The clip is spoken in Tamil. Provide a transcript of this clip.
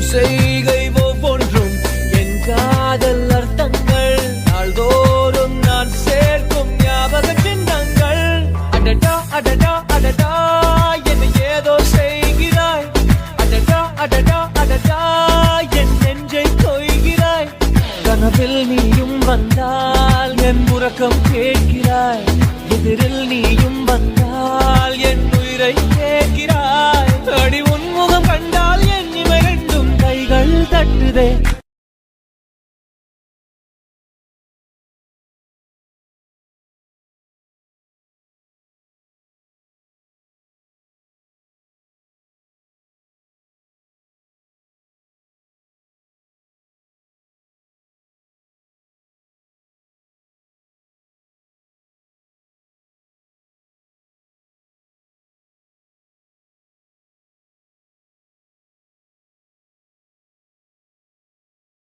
செய்கை ஒவ்வொன்றும் என் காதல் அர்த்தங்கள். நாள்தோறும் நான் சேர்க்கும் ஞாபக சின்னங்கள். அடடா அடடா அடடா என்னை ஏதோ செய்கிறாய். அடடா அடடா அடடா என் நெஞ்சை கொய்கிறாய். கனவில் நீயும் வந்தால் என் உறக்கம் கேட்கிறாய். எதிரில் நீயும் வந்தால் என் உயிரை கேட்கிறாய். அடி உன்முகம் கண்டால் என் இவை ரெண்டும் கைகள் தட்டுதே.